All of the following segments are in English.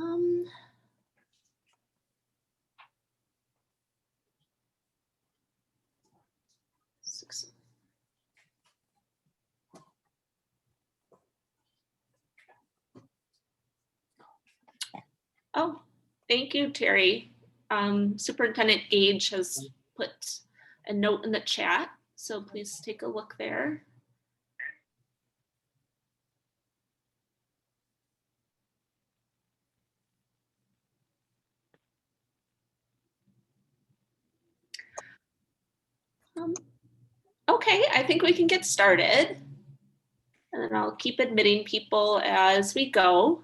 Um, six. Oh, thank you, Terry. Superintendent Gage has put a note in the chat, so please take a look there. Okay, I think we can get started. And I'll keep admitting people as we go.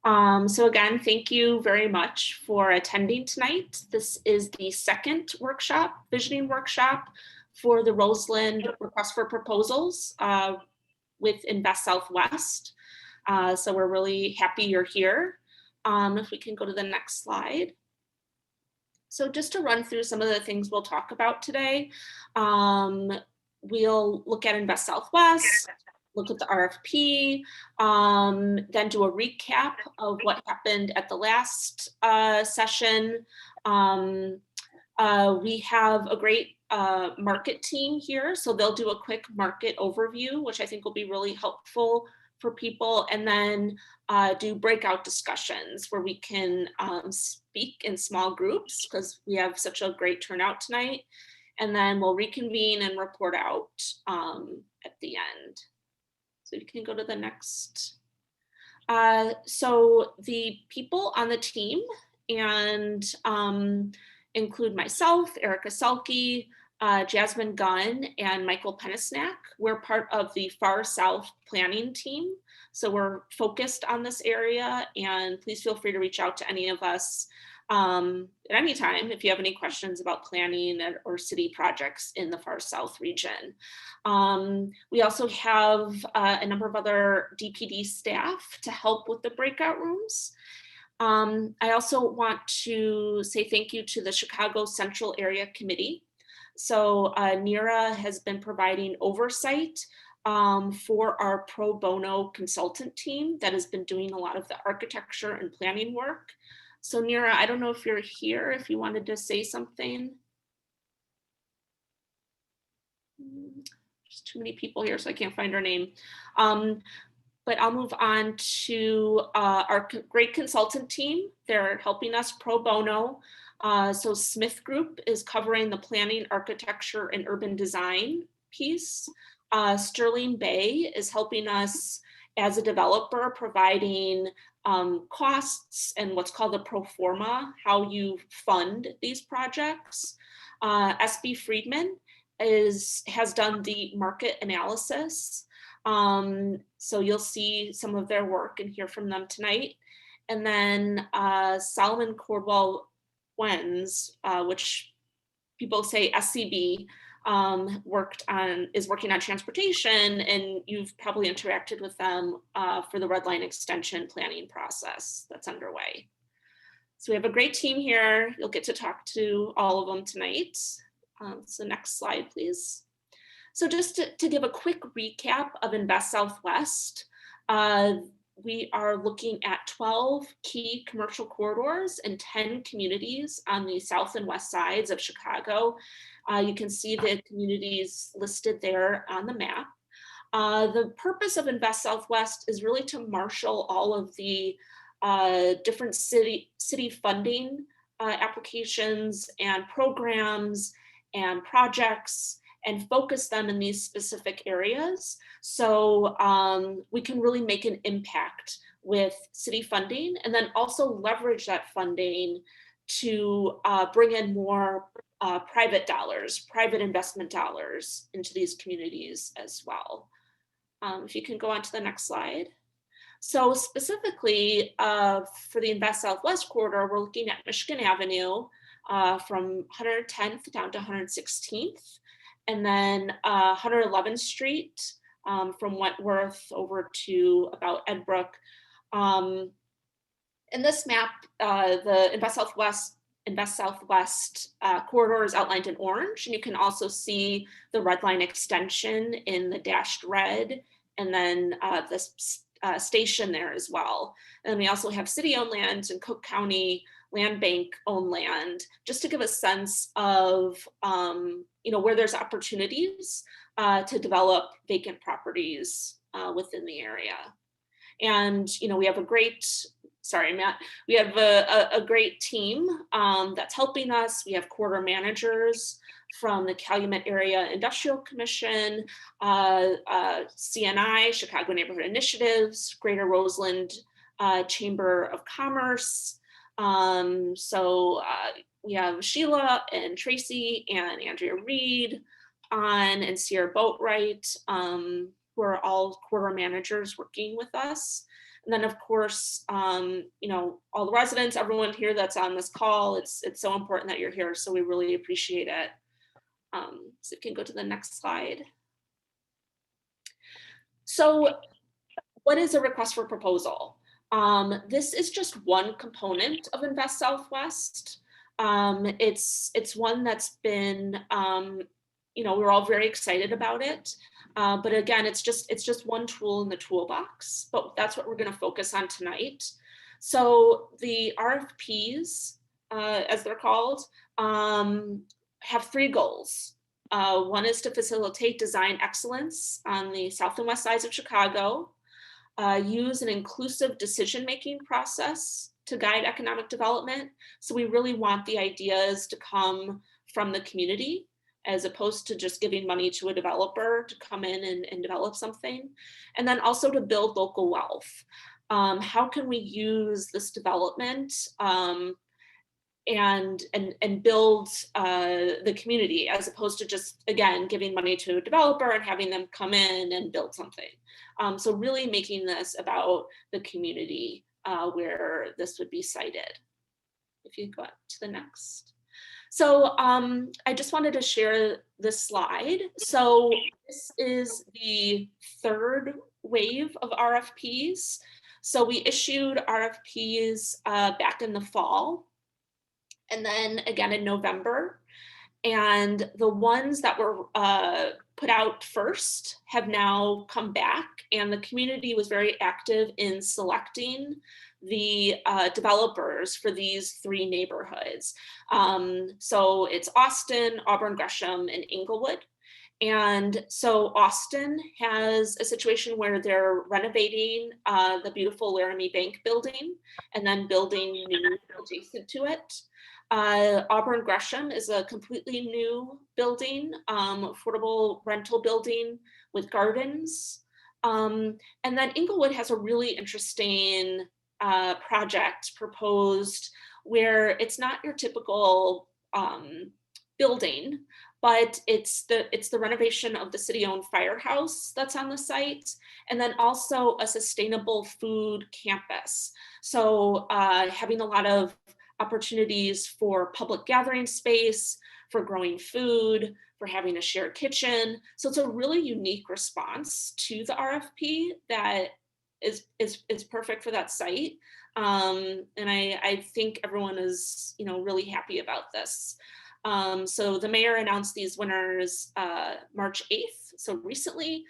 So again, thank you very much for attending tonight. This is the second workshop, visioning workshop for the Roseland request for proposals with Invest Southwest. So we're really happy you're here. If we can go to the next slide. So just to run through some of the things we'll talk about today, we'll look at Invest Southwest, look at the RFP, then do a recap of what happened at the last session. We have a great market team here, so they'll do a quick market overview, which I think will be really helpful for people, and then do breakout discussions where we can speak in small groups because we have such a great turnout tonight. And then we'll reconvene and report out at the end. So you can go to the next. So the people on the team and include myself, Erica Selke, Jasmine Gunn, and Michael Penisnack. We're part of the Far South planning team. So we're focused on this area, and please feel free to reach out to any of us at any time if you have any questions about planning or city projects in the Far South region. We also have a number of other DPD staff to help with the breakout rooms. I also want to say thank you to the Chicago Central Area Committee. So Nira has been providing oversight for our pro bono consultant team that has been doing a lot of the architecture and planning work. So Nira, I don't know if you're here, if you wanted to say something. There's too many people here, so I can't find her name. But I'll move on to our great consultant team. They're helping us pro bono. So Smith Group is covering the planning, architecture, and urban design piece. Sterling Bay is helping us as a developer, providing costs and what's called the pro forma, how you fund these projects. SB Friedman has done the market analysis. So you'll see some of their work and hear from them tonight. And then Solomon Cordwell Wens, which people say SCB, is working on transportation, and you've probably interacted with them for the Red Line extension planning process that's underway. So we have a great team here. You'll get to talk to all of them tonight. So next slide, please. So just to give a quick recap of Invest Southwest, we are looking at 12 key commercial corridors and 10 communities on the south and west sides of Chicago. You can see the communities listed there on the map. The purpose of Invest Southwest is really to marshal all of the different city funding applications and programs and projects, and focus them in these specific areas. So we can really make an impact with city funding, and then also leverage that funding to bring in more private dollars, private investment dollars into these communities as well. If you can go on to the next slide. So specifically for the Invest Southwest corridor, we're looking at Michigan Avenue from 110th down to 116th. And then 111th Street from Wentworth over to about Edbrook. In this map, the Invest Southwest corridor is outlined in orange, and you can also see the Red Line extension in the dashed red, and then this station there as well. And we also have city-owned land and Cook County Land Bank owned land, just to give a sense of where there's opportunities to develop vacant properties within the area. And we have a great, sorry Matt, we have a great team that's helping us. We have quarter managers from the Calumet Area Industrial Commission, CNI, Chicago Neighborhood Initiatives, Greater Roseland Chamber of Commerce. We have Sheila and Tracy and Andrea Reed on, and Sierra Boatwright, who are all quarter managers working with us. And then of course, all the residents, everyone here that's on this call, it's so important that you're here. So we really appreciate it. So you can go to the next slide. So what is a request for proposal? This is just one component of Invest Southwest. It's one that's been, we're all very excited about it. But again, it's just one tool in the toolbox, but that's what we're going to focus on tonight. So the RFPs, as they're called, have three goals. One is to facilitate design excellence on the south and west sides of Chicago, use an inclusive decision-making process to guide economic development. So we really want the ideas to come from the community, as opposed to just giving money to a developer to come in and develop something. And then also to build local wealth. How can we use this development and build the community, as opposed to just, again, giving money to a developer and having them come in and build something. So really making this about the community where this would be sited. If you go up to the next. So I just wanted to share this slide. So this is the third wave of RFPs. So we issued RFPs back in the fall, and then again in November. And the ones that were put out first have now come back, and the community was very active in selecting the developers for these three neighborhoods. So it's Austin, Auburn Gresham, and Inglewood. And so Austin has a situation where they're renovating the beautiful Laramie Bank building and then building new adjacent to it. Auburn Gresham is a completely new building, affordable rental building with gardens. And then Inglewood has a really interesting project proposed where it's not your typical building, but it's the renovation of the city-owned firehouse that's on the site, and then also a sustainable food campus. So having a lot of opportunities for public gathering space, for growing food, for having a shared kitchen. So it's a really unique response to the RFP that is perfect for that site. And I think everyone is, really happy about this. So the mayor announced these winners March 8th, so recently.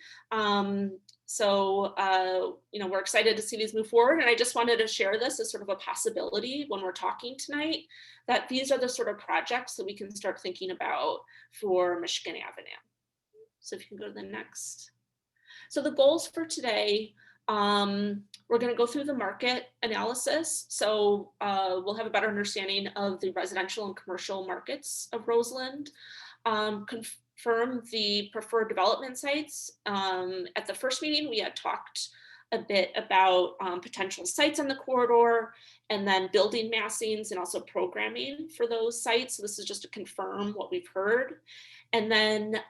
We're excited to see these move forward. And I just wanted to share this as sort of a possibility when we're talking tonight, that these are the sort of projects that we can start thinking about for Michigan Avenue. So if you can go to the next. So the goals for today, we're going to go through the market analysis. So we'll have a better understanding of the residential and commercial markets of Roseland, confirm the preferred development sites. At the first meeting, we had talked a bit about potential sites on the corridor, and then building massings and also programming for those sites. So this is just to confirm what we've heard. And then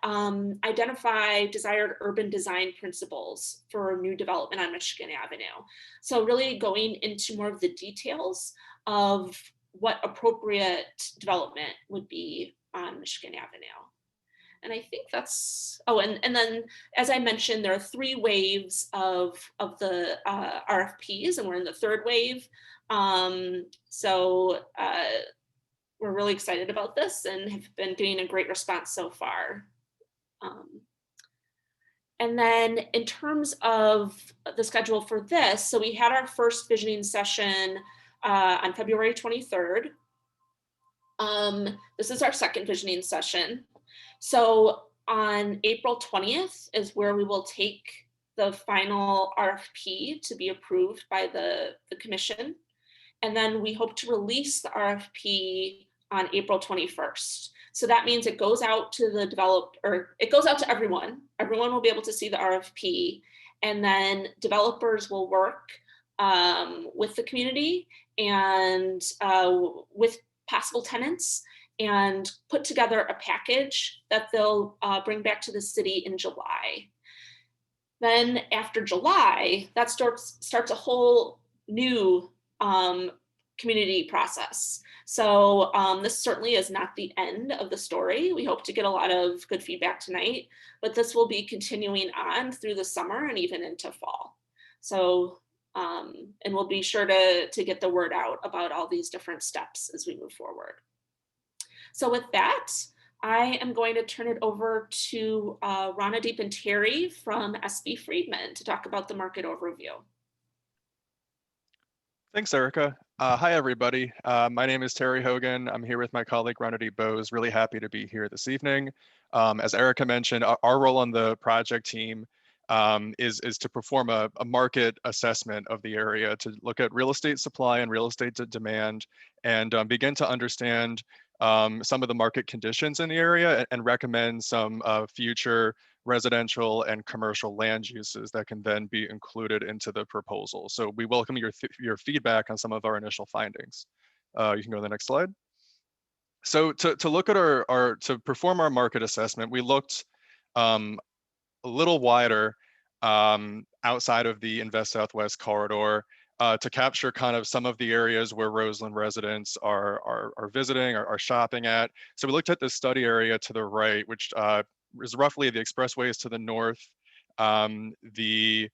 identify desired urban design principles for new development on Michigan Avenue. So really going into more of the details of what appropriate development would be on Michigan Avenue. And I think that's, and then as I mentioned, there are three waves of the RFPs, and we're in the third wave. We're really excited about this and have been getting a great response so far. And then in terms of the schedule for this, so we had our first visioning session on February 23rd. This is our second visioning session. So on April 20th is where we will take the final RFP to be approved by the commission. And then we hope to release the RFP on April 21st. So that means it goes out to the developer, it goes out to everyone. Everyone will be able to see the RFP, and then developers will work with the community and with possible tenants and put together a package that they'll bring back to the city in July. Then after July, that starts a whole new community process. So this certainly is not the end of the story. We hope to get a lot of good feedback tonight, but this will be continuing on through the summer and even into fall. So, and we'll be sure to get the word out about all these different steps as we move forward. So with that, I am going to turn it over to Rana Deep and Terry from SB Friedman to talk about the market overview. Thanks, Erica. Hi, everybody. My name is Terry Hogan. I'm here with my colleague, Ronady Bose. Really happy to be here this evening. As Erica mentioned, our role on the project team is to perform a market assessment of the area, to look at real estate supply and real estate demand, and begin to understand some of the market conditions in the area and recommend some future residential and commercial land uses that can then be included into the proposal. So we welcome your feedback on some of our initial findings. You can go to the next slide. So to look at to perform our market assessment, we looked a little wider outside of the Invest Southwest corridor to capture kind of some of the areas where Roseland residents are visiting or are shopping at. So we looked at this study area to the right, which is roughly the expressways to the north, the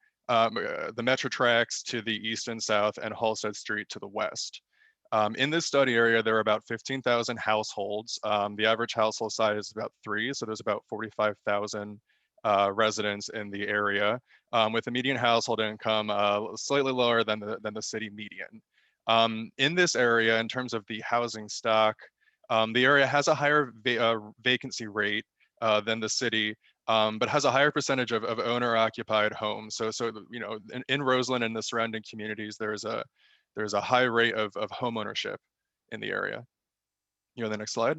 metro tracks to the east and south, and Halstead Street to the west. In this study area, there are about 15,000 households. The average household size is about 3, so there's about 45,000 residents in the area, with a median household income slightly lower than the city median. In this area, in terms of the housing stock, the area has a higher vacancy rate than the city, but has a higher percentage of owner-occupied homes. So you know, in Roseland and the surrounding communities, there's a high rate of home ownership in the area. You know, the next slide.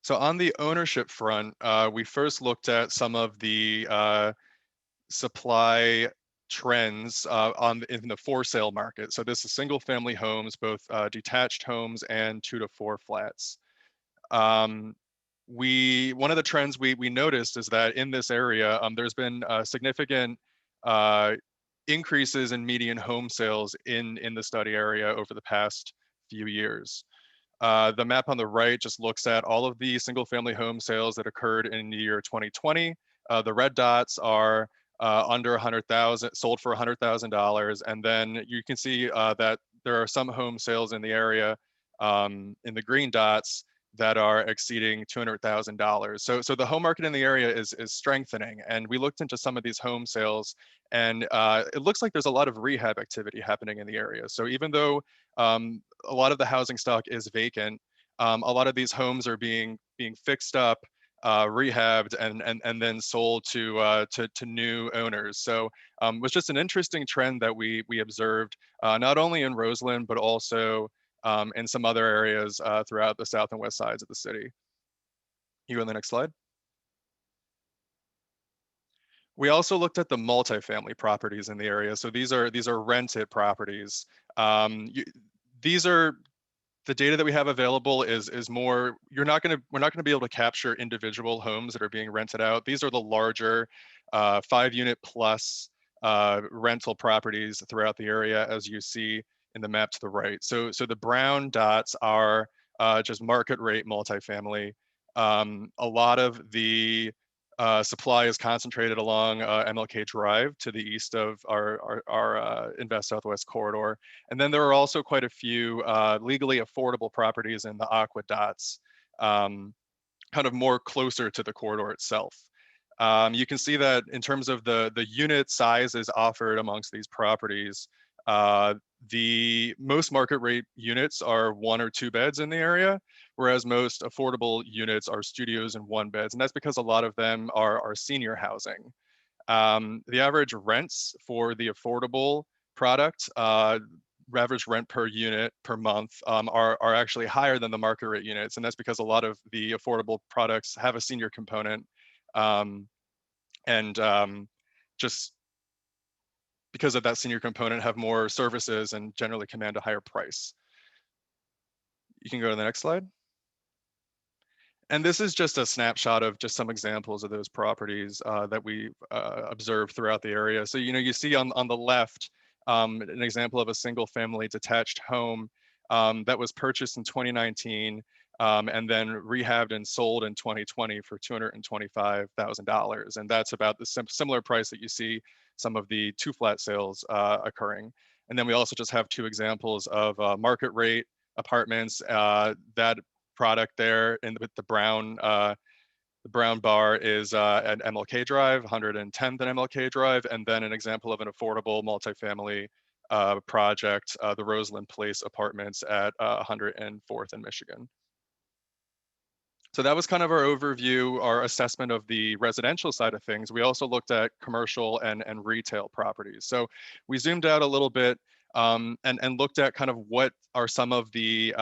So on the ownership front, we first looked at some of the supply trends in the for sale market. So this is single family homes, both detached homes and 2 to 4 flats. One of the trends we noticed is that in this area, there's been significant increases in median home sales in the study area over the past few years. The map on the right just looks at all of the single family home sales that occurred in the year 2020. The red dots are under 100,000, sold for $100,000. And then you can see that there are some home sales in the area in the green dots that are exceeding $200,000. So the home market in the area is strengthening. And we looked into some of these home sales, and it looks like there's a lot of rehab activity happening in the area. So even though a lot of the housing stock is vacant, a lot of these homes are being fixed up, rehabbed, and then sold to new owners. So it was just an interesting trend that we observed, not only in Roseland, but also in some other areas throughout the south and west sides of the city. You go on the next slide. We also looked at the multifamily properties in the area. So these are rented properties. These are the data that we have available is more, we're not gonna be able to capture individual homes that are being rented out. These are the larger 5-unit plus rental properties throughout the area, as you see in the map to the right. So the brown dots are just market rate multifamily. A lot of the supply is concentrated along MLK Drive to the east of our Invest Southwest corridor. And then there are also quite a few legally affordable properties in the aqua dots, kind of more closer to the corridor itself. You can see that in terms of the unit sizes offered amongst these properties, uh, the most market rate units are 1 or 2 beds in the area, whereas most affordable units are studios and 1 beds. And that's because a lot of them are senior housing. The average rents for the affordable product, average rent per unit per month, are actually higher than the market rate units. And that's because a lot of the affordable products have a senior component. Um, and just because of that senior component, have more services and generally command a higher price. You can go to the next slide. And this is just a snapshot of just some examples of those properties that we observed throughout the area. So, you see on the left, an example of a single family detached home that was purchased in 2019 and then rehabbed and sold in 2020 for $225,000. And that's about the similar price that you see some of the 2-flat sales occurring. And then we also just have 2 examples of market rate apartments that product there in with the brown bar is at MLK Drive, 110th and MLK Drive, and then an example of an affordable multifamily project, the Roseland Place Apartments at 104th in Michigan. So that was kind of our overview, our assessment of the residential side of things. We also looked at commercial and retail properties. So we zoomed out a little bit and looked at kind of what are some of the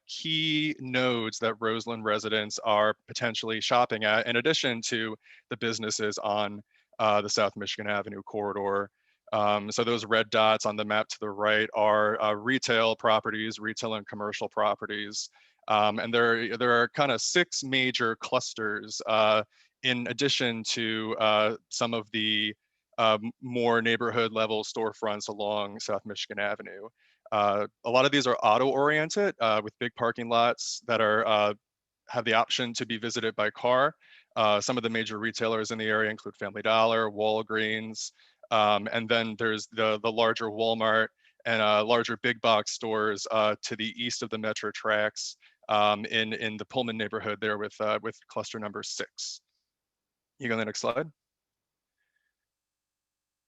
key nodes that Roseland residents are potentially shopping at, in addition to the businesses on the South Michigan Avenue corridor. So those red dots on the map to the right are retail properties, retail and commercial properties. And there are kind of 6 major clusters in addition to some of the more neighborhood level storefronts along South Michigan Avenue. A lot of these are auto oriented with big parking lots that are have the option to be visited by car. Some of the major retailers in the area include Family Dollar, Walgreens, and then there's the larger Walmart and larger big box stores to the east of the metro tracks in the Pullman neighborhood there with cluster number 6. You go to the next slide.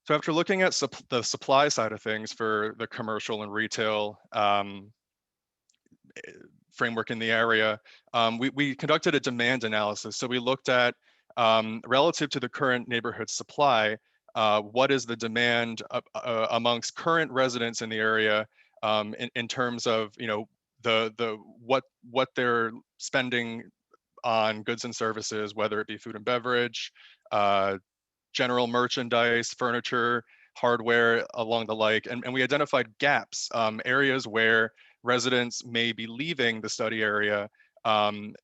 So after looking at the supply side of things for the commercial and retail framework in the area, we conducted a demand analysis. So we looked at relative to the current neighborhood supply, what is the demand amongst current residents in the area in terms of what they're spending on goods and services, whether it be food and beverage, general merchandise, furniture, hardware, along the like. And we identified gaps, areas where residents may be leaving the study area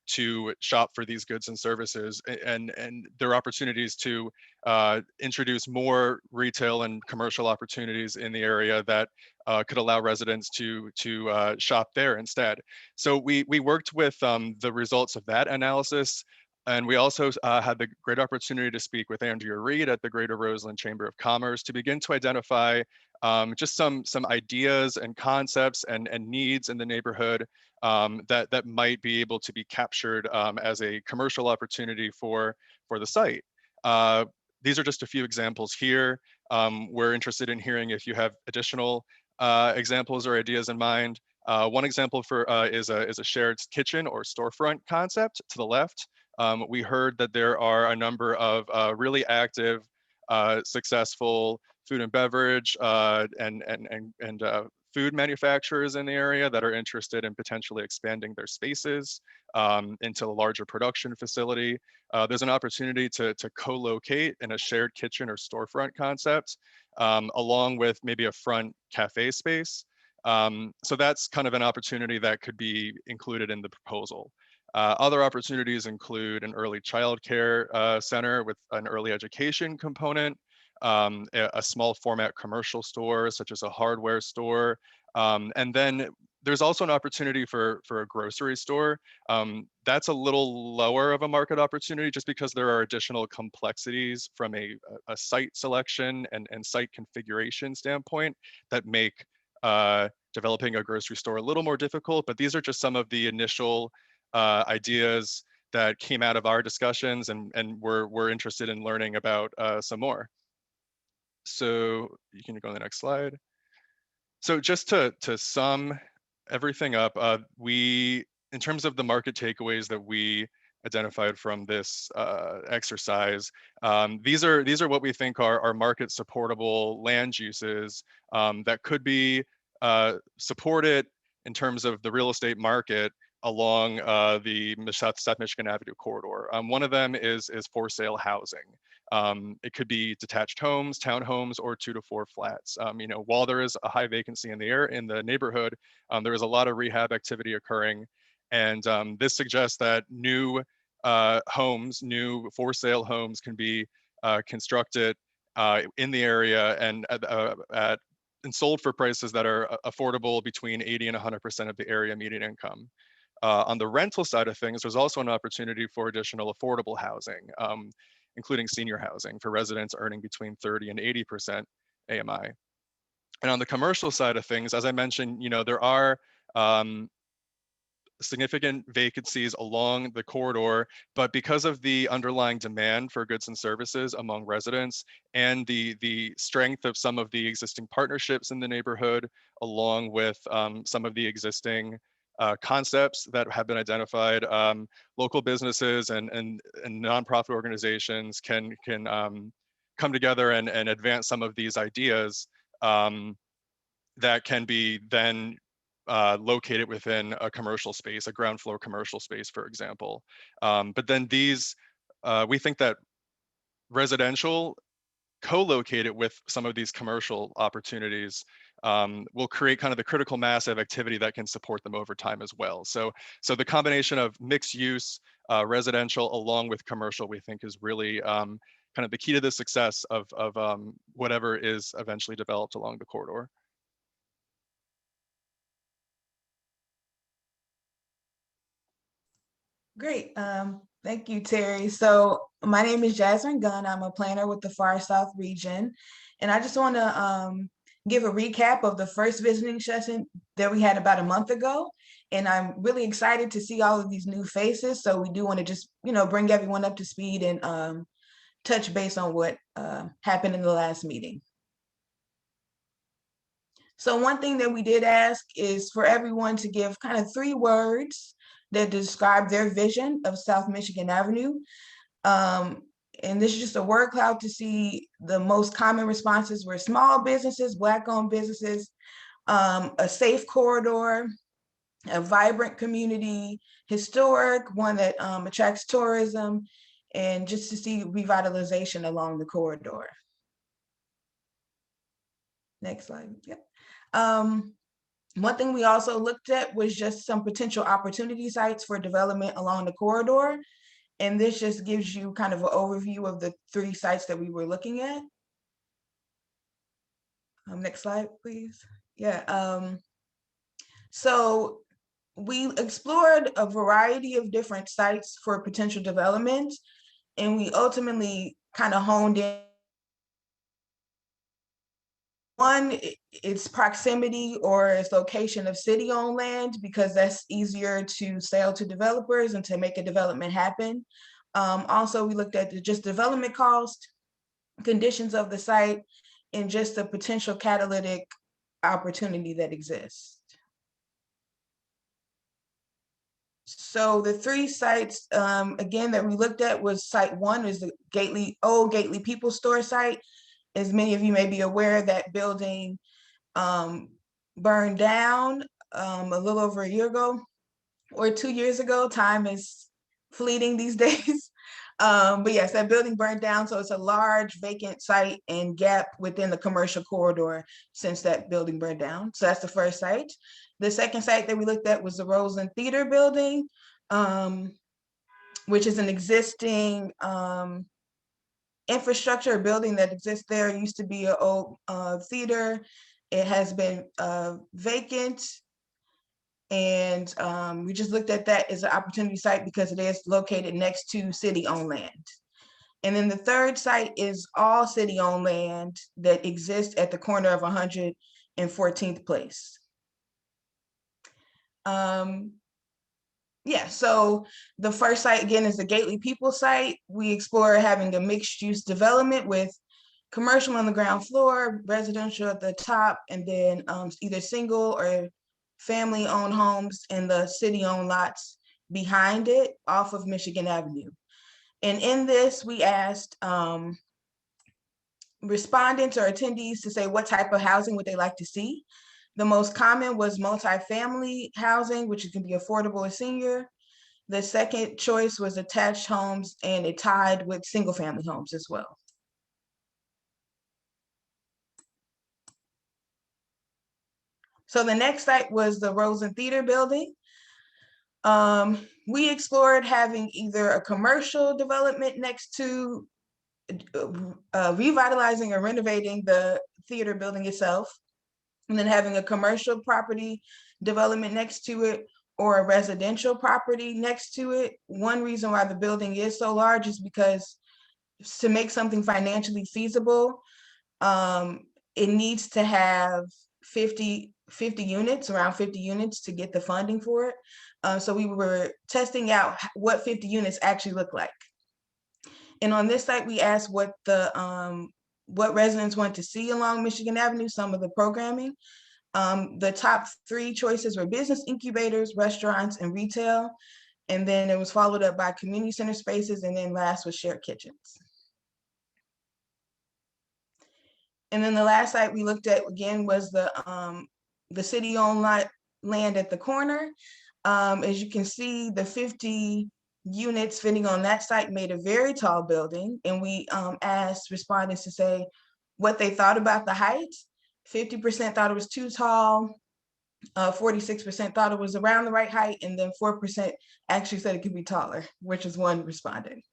to shop for these goods and services. And there are opportunities to introduce more retail and commercial opportunities in the area that could allow residents to shop there instead. So we worked with the results of that analysis. And we also had the great opportunity to speak with Andrea Reed at the Greater Roseland Chamber of Commerce to begin to identify just some ideas and concepts and needs in the neighborhood that might be able to be captured as a commercial opportunity for the site. These are just a few examples here. We're interested in hearing if you have additional examples or ideas in mind. One example is a shared kitchen or storefront concept to the left. We heard that there are a number of really active, successful food and beverage and food manufacturers in the area that are interested in potentially expanding their spaces into a larger production facility. There's an opportunity to co-locate in a shared kitchen or storefront concept, along with maybe a front cafe space. So that's kind of an opportunity that could be included in the proposal. Other opportunities include an early childcare center with an early education component, a small format commercial store, such as a hardware store. And then there's also an opportunity for a grocery store. That's a little lower of a market opportunity just because there are additional complexities from a site selection and site configuration standpoint that make developing a grocery store a little more difficult. But these are just some of the initial ideas that came out of our discussions, and we're interested in learning about some more. So you can go on the next slide. So just to sum everything up, in terms of the market takeaways that we identified from this exercise, these are what we think are market supportable land uses that could be supported in terms of the real estate market along the South Michigan Avenue corridor. One of them is for sale housing. It could be detached homes, townhomes, or 2 to 4 flats. While there is a high vacancy in the neighborhood, there is a lot of rehab activity occurring, and this suggests that new homes, new for sale homes, can be constructed in the area and sold for prices that are affordable between 80 and 100% of the area median income. On the rental side of things, there's also an opportunity for additional affordable housing, including senior housing for residents earning between 30 and 80% AMI. And on the commercial side of things, as I mentioned, there are significant vacancies along the corridor, but because of the underlying demand for goods and services among residents and the strength of some of the existing partnerships in the neighborhood, along with some of the existing concepts that have been identified, local businesses and nonprofit organizations can come together and advance some of these ideas that can be then located within a commercial space, a ground floor commercial space, for example. But then we think that residential co-located with some of these commercial opportunities will create kind of the critical mass of activity that can support them over time as well. So the combination of mixed use, residential, along with commercial, we think is really kind of the key to the success of whatever is eventually developed along the corridor. Great. Thank you, Terry. So my name is Jasmine Gunn. I'm a planner with the Far South region. And I just want to give a recap of the first visiting session that we had about a month ago. And I'm really excited to see all of these new faces. So we do want to just, bring everyone up to speed and touch base on what happened in the last meeting. So one thing that we did ask is for everyone to give kind of 3 words that describe their vision of South Michigan Avenue. And this is just a word cloud to see. The most common responses were small businesses, Black-owned businesses, a safe corridor, a vibrant community, historic, one that attracts tourism, and just to see revitalization along the corridor. Next slide. Yep. One thing we also looked at was just some potential opportunity sites for development along the corridor. And this just gives you kind of an overview of the 3 sites that we were looking at. Next slide, please. Yeah. So we explored a variety of different sites for potential development, and we ultimately kind of honed in. One, its proximity or its location of city-owned land, because that's easier to sell to developers and to make a development happen. Also, we looked at just development cost, conditions of the site, and just the potential catalytic opportunity that exists. So the 3 sites, again, that we looked at was site 1 is the old Gately People Store site. As many of you may be aware, that building burned down a little over a year ago or 2 years ago. Time is fleeting these days. But yes, that building burned down. So it's a large vacant site and gap within the commercial corridor since that building burned down. So that's the first site. The second site that we looked at was the Rosen Theater building, which is an existing infrastructure building that exists there. It used to be an old theater. It has been vacant. And we just looked at that as an opportunity site because it is located next to city-owned land. And then the third site is all city-owned land that exists at the corner of 114th Place. Yeah, so the first site again is the Gately People site. We explore having a mixed use development with commercial on the ground floor, residential at the top, and then either single or family owned homes in the city owned lots behind it off of Michigan Avenue. And in this, we asked respondents or attendees to say what type of housing would they like to see. The most common was multifamily housing, which can be affordable or senior. The second choice was attached homes, and it tied with single family homes as well. So the next site was the Rosen Theater building. We explored having either a commercial development next to revitalizing or renovating the theater building itself, and then having a commercial property development next to it or a residential property next to it. One reason why the building is so large is because to make something financially feasible, it needs to have 50 units, around 50 units to get the funding for it. So we were testing out what 50 units actually look like. And on this site, we asked what residents want to see along Michigan Avenue, some of the programming. The top 3 choices were business incubators, restaurants, and retail. And then it was followed up by community center spaces, and then last was shared kitchens. And then the last site we looked at again was the city-owned land at the corner. As you can see, the 50 units fitting on that site made a very tall building, and we asked respondents to say what they thought about the height. 50% thought it was too tall, 46% thought it was around the right height, and then 4% actually said it could be taller, which is one respondent.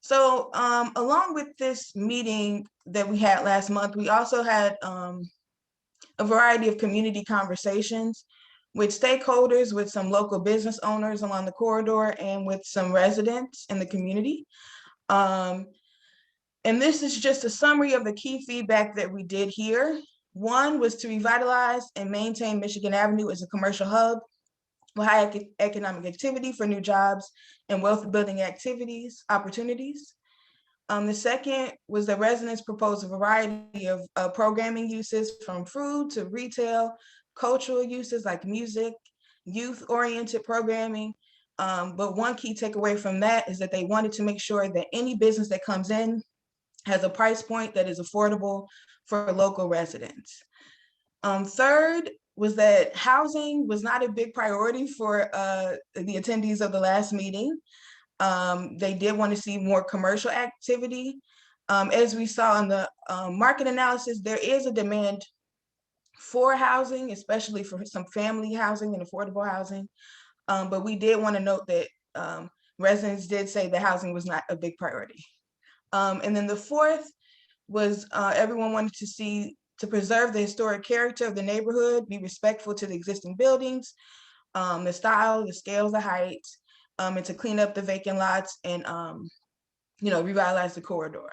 So along with this meeting that we had last month, we also had a variety of community conversations with stakeholders, with some local business owners along the corridor, and with some residents in the community. And this is just a summary of the key feedback that we did hear. One was to revitalize and maintain Michigan Avenue as a commercial hub with high economic activity for new jobs and wealth building opportunities. The second was the residents proposed a variety of programming uses, from food to retail, cultural uses like music, youth-oriented programming. But one key takeaway from that is that they wanted to make sure that any business that comes in has a price point that is affordable for local residents. Third was that housing was not a big priority for the attendees of the last meeting. They did want to see more commercial activity. As we saw in the market analysis, there is a demand for housing, especially for some family housing and affordable housing. But we did want to note that residents did say that housing was not a big priority. And then the fourth was everyone wanted to preserve the historic character of the neighborhood, be respectful to the existing buildings, the style, the scales, the heights, and to clean up the vacant lots and revitalize the corridor.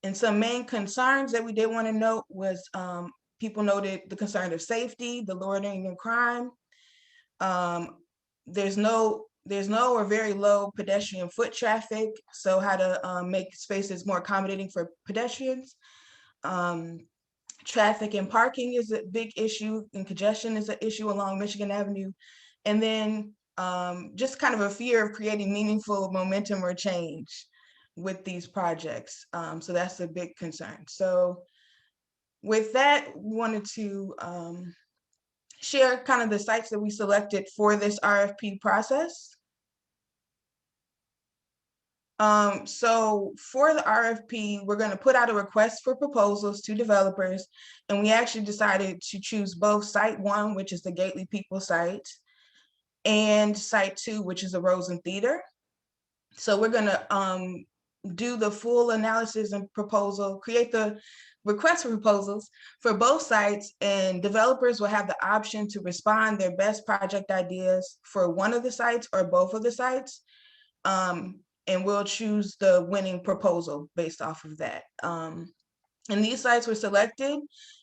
And some main concerns that we did want to note was people noted the concern of safety, the lowering of crime. There's no or very low pedestrian foot traffic, so how to make spaces more accommodating for pedestrians. Traffic and parking is a big issue, and congestion is an issue along Michigan Avenue. And then just kind of a fear of creating meaningful momentum or change with these projects. So that's a big concern. So with that, we wanted to share kind of the sites that we selected for this RFP process. So for the RFP, we're going to put out a request for proposals to developers, and we actually decided to choose both site 1, which is the Gately People site, and site 2, which is the Rosen Theater. So we're going to do the full analysis and proposal, create the request for proposals for both sites, and developers will have the option to respond their best project ideas for one of the sites or both of the sites. And we'll choose the winning proposal based off of that. And these sites were selected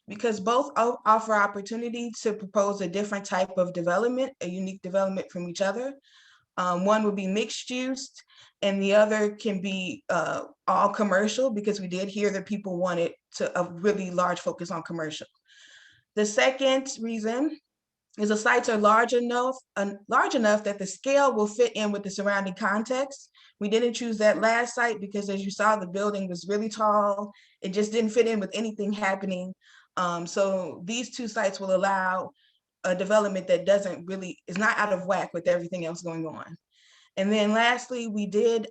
because both offer opportunity to propose a different type of development, a unique development from each other. One would be mixed use, and the other can be all commercial, because we did hear that people wanted a really large focus on commercial. The second reason is the sites are large enough that the scale will fit in with the surrounding context. We didn't choose that last site because, as you saw, the building was really tall. It just didn't fit in with anything happening. So these two sites will allow a development that is not out of whack with everything else going on. And then lastly, we don't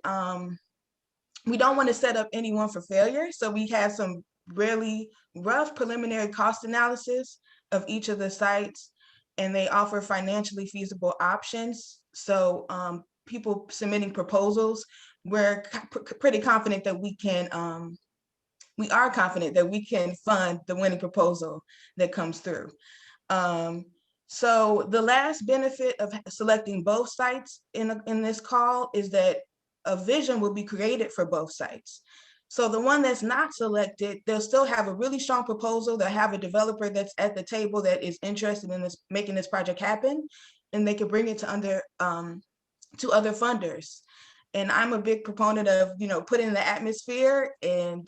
want to set up anyone for failure. So we have some really rough preliminary cost analysis of each of the sites, and they offer financially feasible options. So people submitting proposals, we're pretty confident that we are confident that we can fund the winning proposal that comes through. So the last benefit of selecting both sites in this call is that a vision will be created for both sites. So the one that's not selected, they'll still have a really strong proposal. They'll have a developer that's at the table that is interested in making this project happen, and they can bring it to other funders. And I'm a big proponent of, putting the atmosphere, and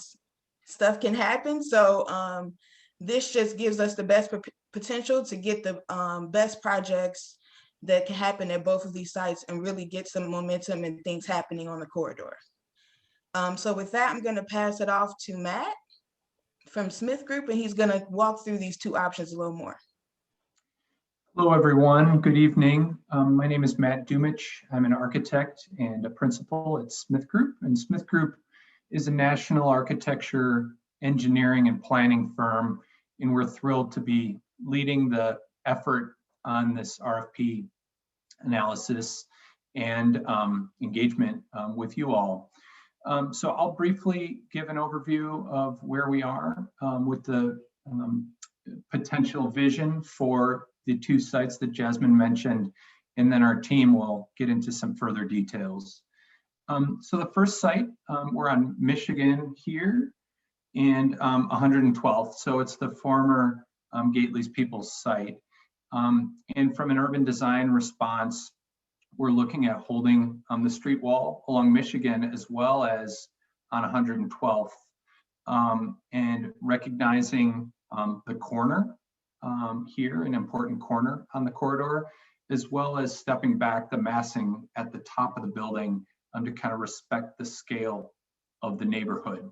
stuff can happen. So this just gives us the best potential to get the best projects that can happen at both of these sites and really get some momentum and things happening on the corridor. So with that, I'm going to pass it off to Matt from Smith Group, and he's going to walk through these two options a little more. Hello, everyone. Good evening. My name is Matt Dumich. I'm an architect and a principal at Smith Group. And Smith Group is a national architecture, engineering, and planning firm. And we're thrilled to be leading the effort on this RFP analysis and engagement with you all. So I'll briefly give an overview of where we are with the potential vision for the two sites that Jasmine mentioned, and then our team will get into some further details. So the first site, we're on Michigan here, and 112th. So it's the former Gately's People's site. And from an urban design response, we're looking at holding the street wall along Michigan as well as on 112th, and recognizing the corner here, an important corner on the corridor, as well as stepping back the massing at the top of the building to kind of respect the scale of the neighborhood.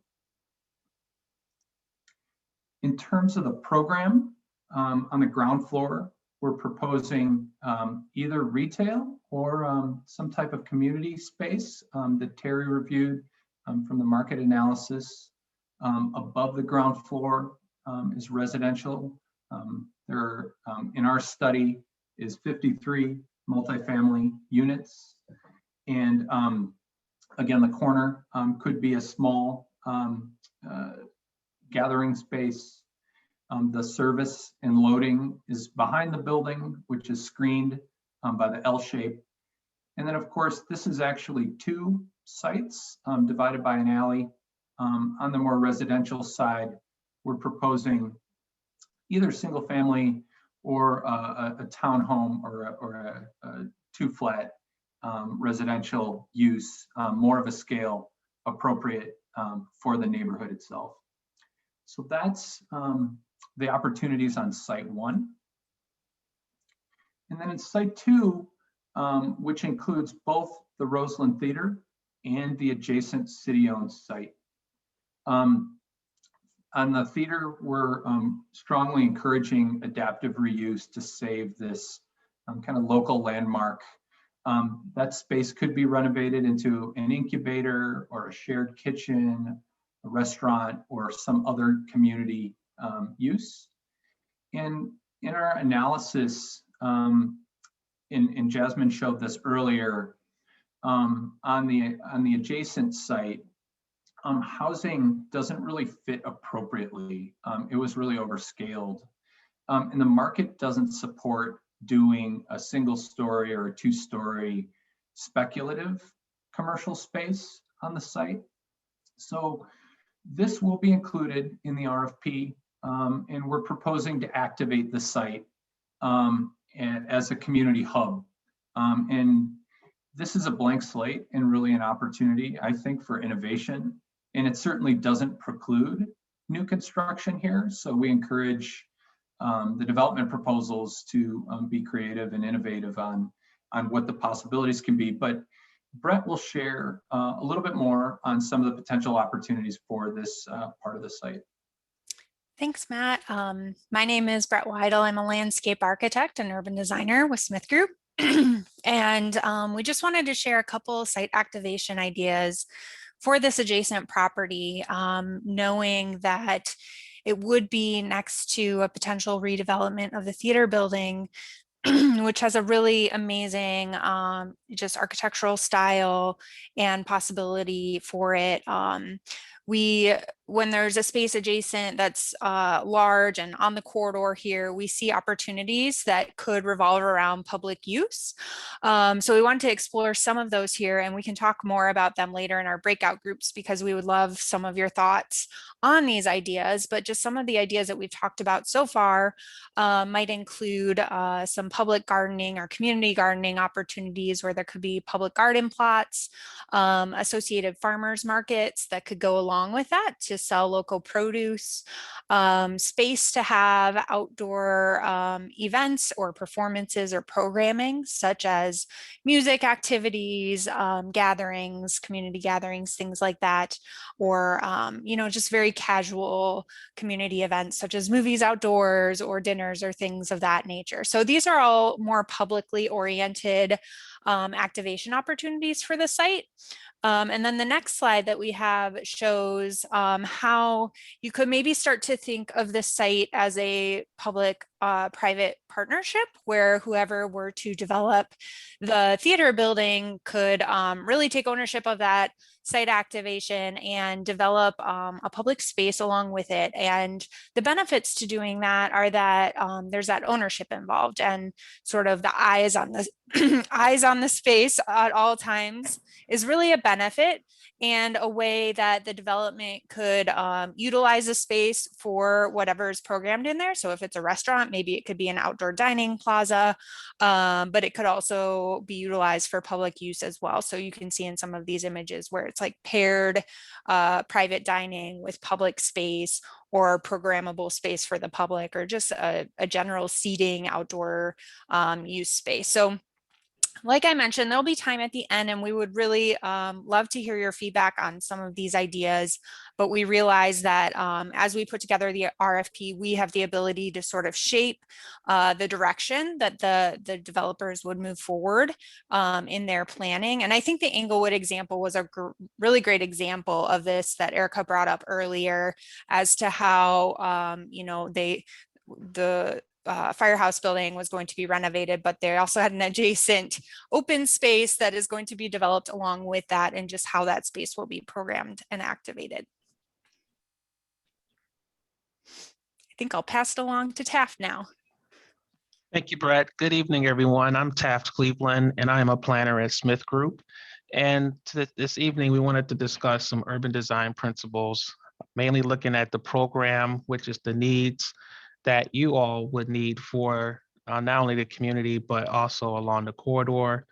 In terms of the program, on the ground floor, we're proposing either retail or some type of community space that Terry reviewed from the market analysis. Above the ground floor is residential. There are, in our study, is 53 multifamily units. And again, the corner could be a small gathering space. The service and loading is behind the building, which is screened by the L shape. And then, of course, this is actually two sites divided by an alley. On the more residential side, we're proposing either single family or a townhome or a two-flat residential use, more of a scale appropriate for the neighborhood itself. So that's the opportunities on site one. And then in site two, which includes both the Roseland Theater and the adjacent city-owned site. On the theater, we're strongly encouraging adaptive reuse to save this kind of local landmark. That space could be renovated into an incubator or a shared kitchen, a restaurant, or some other community use. And in our analysis, and Jasmine showed this earlier, on the adjacent site, housing doesn't really fit appropriately. It was really overscaled. And the market doesn't support doing a single story or a two-story speculative commercial space on the site. So This will be included in the RFP, and we're proposing to activate the site and as a community hub. And this is a blank slate and really an opportunity, I think, for innovation. And it certainly doesn't preclude new construction here. So we encourage the development proposals to be creative and innovative on what the possibilities can be. But Brett will share a little bit more on some of the potential opportunities for this part of the site. Thanks, Matt. My name is Brett Weidel. I'm a landscape architect and urban designer with Smith Group. And we just wanted to share a couple site activation ideas for this adjacent property, knowing that it would be next to a potential redevelopment of the theater building, which has a really amazing just architectural style and possibility for it. When there's a space adjacent that's large and on the corridor here, we see opportunities that could revolve around public use. So we want to explore some of those here, and we can talk more about them later in our breakout groups, because we would love some of your thoughts on these ideas. But just some of the ideas that we've talked about so far might include some public gardening or community gardening opportunities where there could be public garden plots, associated farmers markets that could go along with that to sell local produce, space to have outdoor events or performances or programming, such as music activities, gatherings, community gatherings, things like that, or just very casual community events such as movies outdoors or dinners or things of that nature. So these are all more publicly oriented activation opportunities for the site. And then the next slide that we have shows how you could maybe start to think of this site as a public-private partnership, where whoever were to develop the theater building could really take ownership of that site activation and develop a public space along with it. And the benefits to doing that are that there's that ownership involved and sort of the eyes on the eyes on the space at all times is really a benefit, and a way that the development could utilize a space for whatever is programmed in there. So if it's a restaurant, maybe it could be an outdoor dining plaza, but it could also be utilized for public use as well. So you can see in some of these images where it's like paired private dining with public space, or programmable space for the public, or just a general seating outdoor use space. So like I mentioned, there'll be time at the end, and we would really love to hear your feedback on some of these ideas. But we realize that as we put together the RFP, we have the ability to sort of shape the direction that the developers would move forward in their planning. And I think the Englewood example was a really great example of this that Erica brought up earlier, as to how the firehouse building was going to be renovated, but they also had an adjacent open space that is going to be developed along with that, and just how that space will be programmed and activated. I think I'll pass it along to Taft now. Thank you, Brett. Good evening, everyone. I'm Taft Cleveland, and I am a planner at Smith Group. And this evening, we wanted to discuss some urban design principles, mainly looking at the program, which is the needs that you all would need for not only the community, but also along the corridor.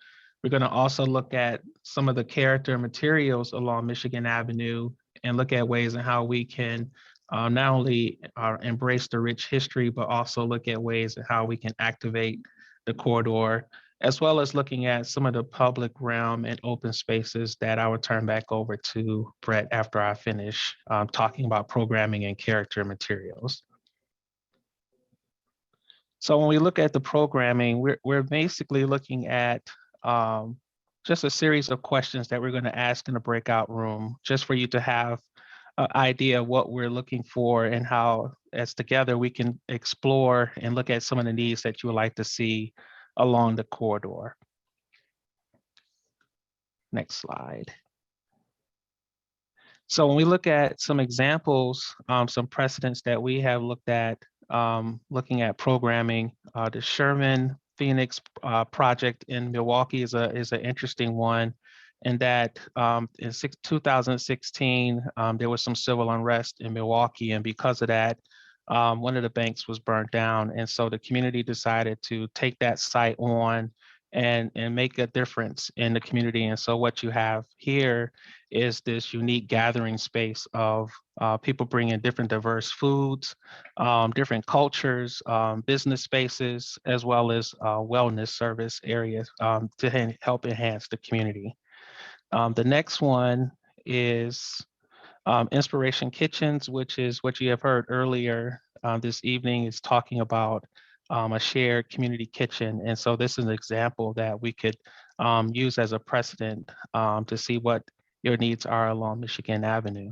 We're going to also look at some of the character materials along Michigan Avenue, and look at ways in how we can not only embrace the rich history, but also look at ways in how we can activate the corridor, as well as looking at some of the public realm and open spaces that I will turn back over to Brett after I finish talking about programming and character materials. So when we look at the programming, we're basically looking at just a series of questions that we're going to ask in the breakout room, just for you to have an idea of what we're looking for, and how, as together, we can explore and look at some of the needs that you would like to see along the corridor. Next slide. So when we look at some examples, some precedents that we have looked at, looking at programming, the Sherman Phoenix project in Milwaukee is an interesting one. and that in 2016, there was some civil unrest in Milwaukee, and because of that, one of the banks was burnt down. And so the community decided to take that site on and make a difference in the community. And so what you have here is this unique gathering space of people bringing different diverse foods, different cultures, business spaces, as well as wellness service areas to help enhance the community. The next one is Inspiration Kitchens, which is what you have heard earlier this evening, is talking about a shared community kitchen. And so this is an example that we could use as a precedent to see what your needs are along Michigan Avenue.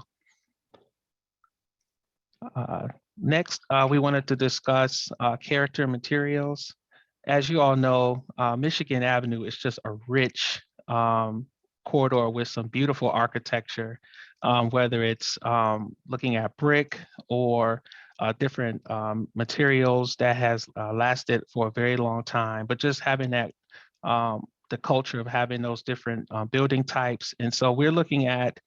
Next, we wanted to discuss character materials. As you all know, Michigan Avenue is just a rich corridor with some beautiful architecture, whether it's looking at brick or different materials that has lasted for a very long time, but just having that, the culture of having those different building types. And so we're looking at,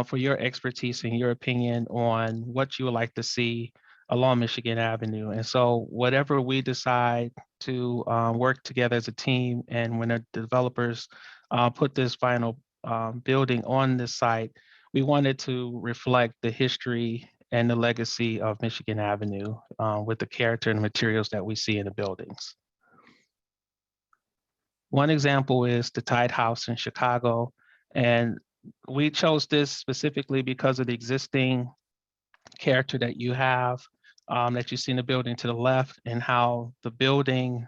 for your expertise and your opinion on what you would like to see along Michigan Avenue. And so whatever we decide to work together as a team, and when the developers put this final building on this site, we wanted to reflect the history and the legacy of Michigan Avenue with the character and materials that we see in the buildings. One example is the Tide House in Chicago. And we chose this specifically because of the existing character that you have, that you see in the building to the left, and how the building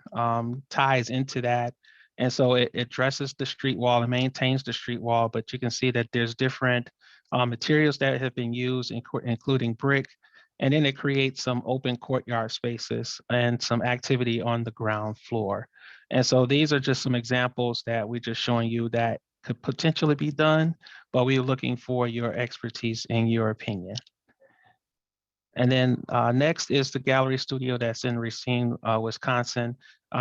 ties into that. And so it addresses the street wall and maintains the street wall, but you can see that there's different materials that have been used, including brick, and then it creates some open courtyard spaces and some activity on the ground floor. And so these are just some examples that we're just showing you that could potentially be done, but we're looking for your expertise and your opinion. And then next is the gallery studio that's in Racine, Wisconsin.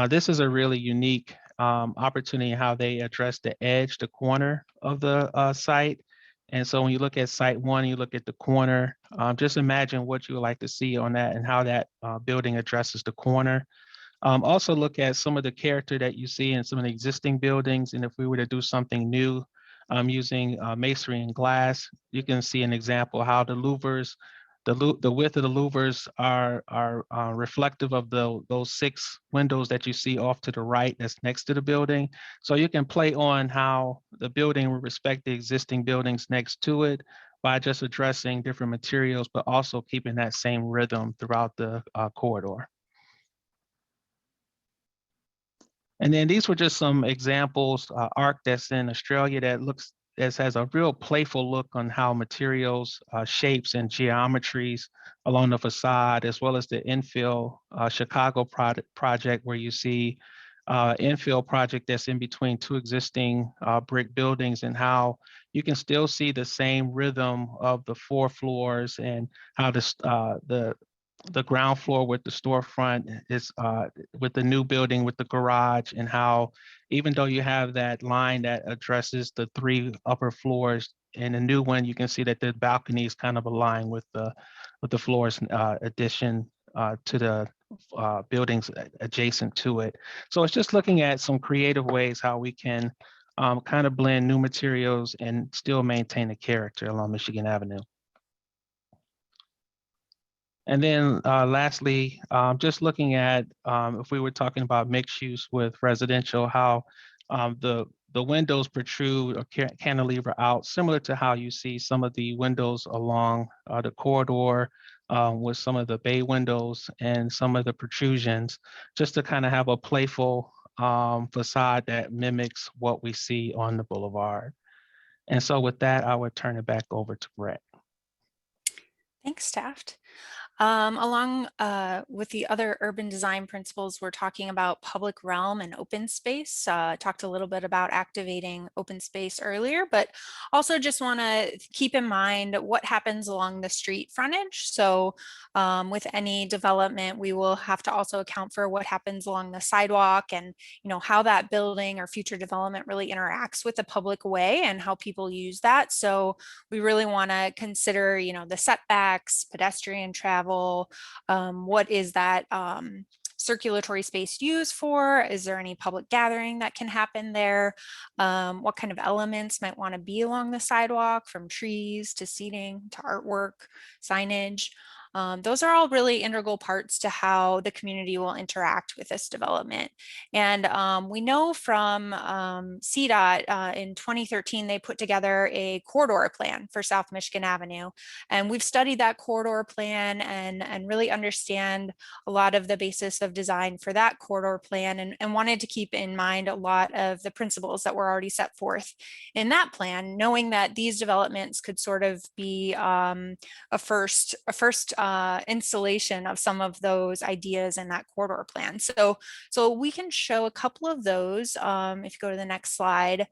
This is a really unique opportunity how they address the edge, the corner of the site. And so when you look at site one, you look at the corner, just imagine what you would like to see on that and how that building addresses the corner. Also look at some of the character that you see in some of the existing buildings. And if we were to do something new using masonry and glass, you can see an example how the louvers, the width of the louvers are reflective of those 6 windows that you see off to the right that's next to the building. So you can play on how the building will respect the existing buildings next to it by just addressing different materials, but also keeping that same rhythm throughout the corridor. And then these were just some examples, ARC that's in Australia that has a real playful look on how materials, shapes, and geometries along the facade, as well as the infill Chicago project where you see infill project that's in between 2 existing brick buildings, and how you can still see the same rhythm of the 4 floors and how the ground floor with the storefront is with the new building with the garage, and how even though you have that line that addresses the 3 upper floors, in the new one you can see that the balconies kind of align with the floors addition to the buildings adjacent to it. So it's just looking at some creative ways how we can kind of blend new materials and still maintain the character along Michigan Avenue. And then lastly, just looking at if we were talking about mixed use with residential, how the windows protrude or cantilever out, similar to how you see some of the windows along the corridor with some of the bay windows and some of the protrusions, just to kind of have a playful facade that mimics what we see on the boulevard. And so with that, I would turn it back over to Brett. Thanks, Taft. Along with the other urban design principles, we're talking about public realm and open space. Talked a little bit about activating open space earlier, but also just want to keep in mind what happens along the street frontage. So with any development, we will have to also account for what happens along the sidewalk and how that building or future development really interacts with the public way and how people use that. So we really want to consider the setbacks, pedestrian travel. What is that circulatory space used for? Is there any public gathering that can happen there? What kind of elements might want to be along the sidewalk, from trees to seating to artwork, signage? Those are all really integral parts to how the community will interact with this development. And we know from CDOT in 2013, they put together a corridor plan for South Michigan Avenue. And we've studied that corridor plan and really understand a lot of the basis of design for that corridor plan, and wanted to keep in mind a lot of the principles that were already set forth in that plan, knowing that these developments could sort of be a first installation of some of those ideas in that corridor plan. So we can show a couple of those. If you go to the next slide.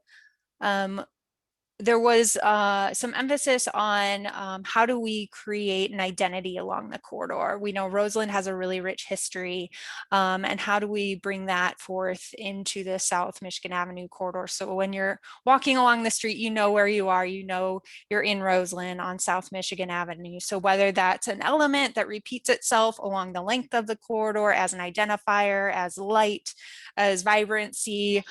There was some emphasis on how do we create an identity along the corridor. We know Roseland has a really rich history, and how do we bring that forth into the South Michigan Avenue corridor? So when you're walking along the street, you know where you are, you're in Roseland on South Michigan Avenue. So whether that's an element that repeats itself along the length of the corridor as an identifier, as light, as vibrancy.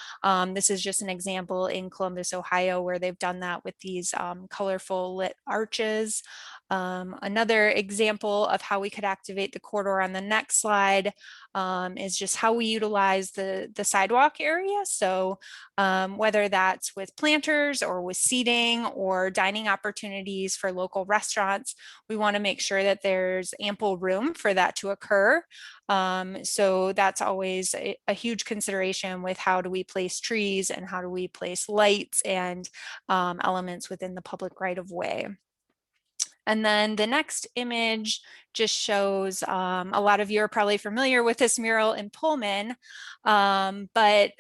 This is just an example in Columbus, Ohio, where they've done that with these colorful lit arches. Another example of how we could activate the corridor on the next slide is just how we utilize the sidewalk area. So whether that's with planters or with seating or dining opportunities for local restaurants, we want to make sure that there's ample room for that to occur. So that's always a huge consideration with how do we place trees and how do we place lights and elements within the public right of way. And then the next image just shows, a lot of you are probably familiar with this mural in Pullman, but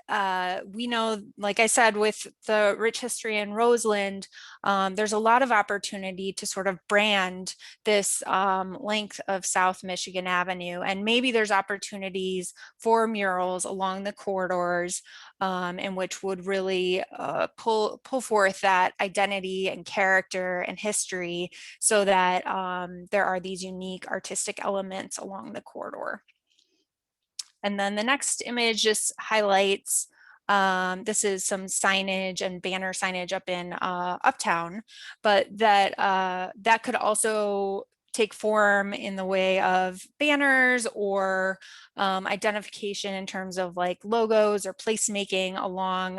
we know, like I said, with the rich history in Roseland, there's a lot of opportunity to sort of brand this length of South Michigan Avenue. And maybe there's opportunities for murals along the corridors in which would really pull forth that identity and character and history, so that there are these unique artistic elements along the corridor. And then the next image just highlights, this is some signage and banner signage up in Uptown, but that could also take form in the way of banners or identification in terms of like logos or placemaking along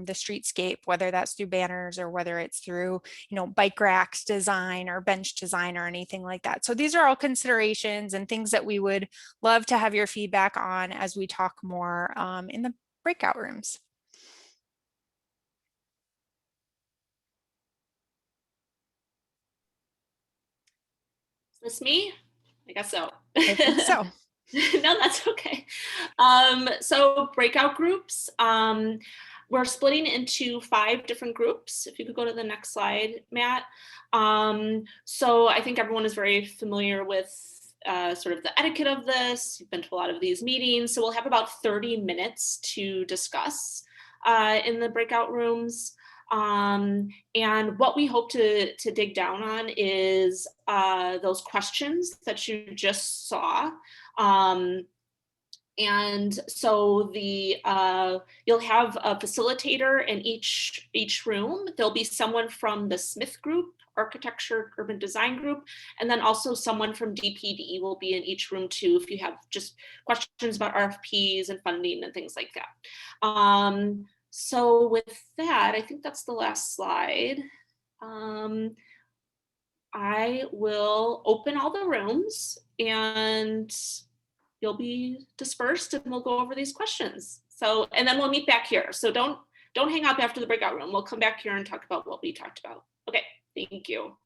the streetscape, whether that's through banners or whether it's through, bike racks design or bench design or anything like that. So these are all considerations and things that we would love to have your feedback on as we talk more in the breakout rooms. Is this me? I guess so. I think so. No, that's okay. So breakout groups, we're splitting into 5 different groups. If you could go to the next slide, Matt. So I think everyone is very familiar with sort of the etiquette of this. You've been to a lot of these meetings. So we'll have about 30 minutes to discuss in the breakout rooms. And what we hope to dig down on is those questions that you just saw. And so you'll have a facilitator in each room. There'll be someone from the Smith group, architecture, urban design group, and then also someone from DPD will be in each room too, if you have just questions about RFPs and funding and things like that. So with that, I think that's the last slide. I will open all the rooms and you'll be dispersed and we'll go over these questions. So, and then we'll meet back here. So don't hang up after the breakout room. We'll come back here and talk about what we talked about. Okay, thank you.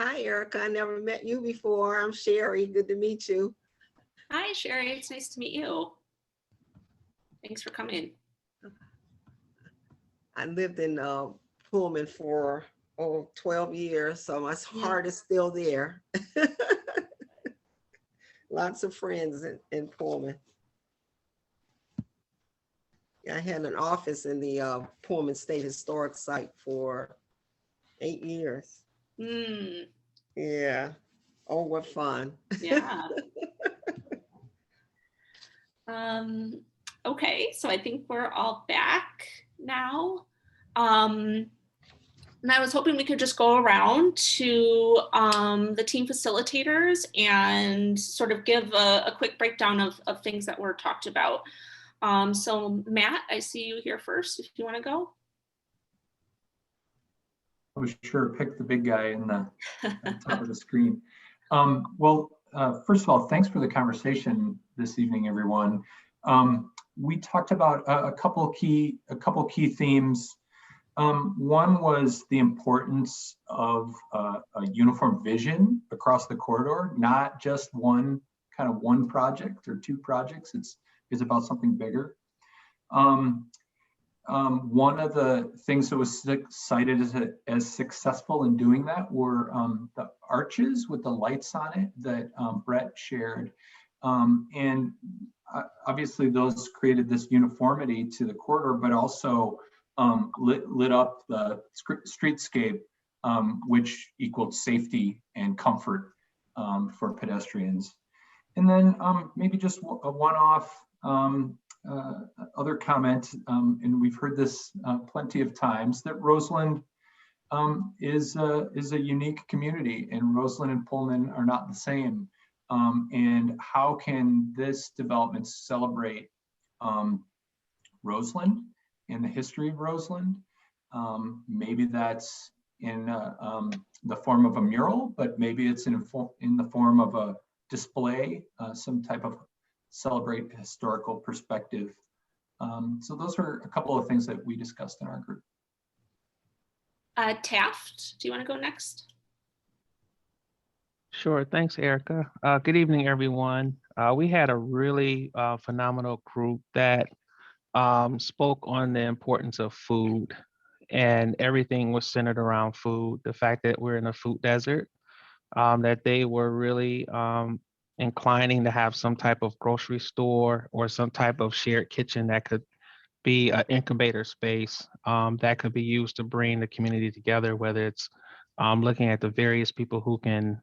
Hi, Erica. I never met you before. I'm Sherry. Good to meet you. Hi, Sherry. It's nice to meet you. Thanks for coming. I lived in Pullman for 12 years, so my heart is still there. Lots of friends in Pullman. I had an office in the Pullman State Historic Site for 8 years. Mm, Yeah. Oh, what fun. yeah. Okay, so I think we're all back now. And I was hoping we could just go around to the team facilitators and sort of give a quick breakdown of things that were talked about. So Matt, I see you here first, if you want to go. I was sure pick the big guy in the top of the screen. First of all, thanks for the conversation this evening, everyone. We talked about a couple key themes. One was the importance of a uniform vision across the corridor, not just one project or two projects. It's about something bigger. One of the things that was cited as successful in doing that were the arches with the lights on it that Brett shared. And obviously those created this uniformity to the corridor, but also lit up the streetscape, which equaled safety and comfort for pedestrians. And then maybe just a one-off other comment, and we've heard this plenty of times, that Roseland is a unique community, and Roseland and Pullman are not the same. And how can this development celebrate Roseland and the history of Roseland? Maybe that's in the form of a mural, but maybe it's in the form of a display, some type of celebrate historical perspective. So those are a couple of things that we discussed in our group. Taft, do you want to go next? Sure. Thanks, Erica. Good evening, everyone. We had a really phenomenal group that spoke on the importance of food, and everything was centered around food. The fact that we're in a food desert, that they were really inclining to have some type of grocery store or some type of shared kitchen that could be an incubator space that could be used to bring the community together, whether it's looking at the various people who can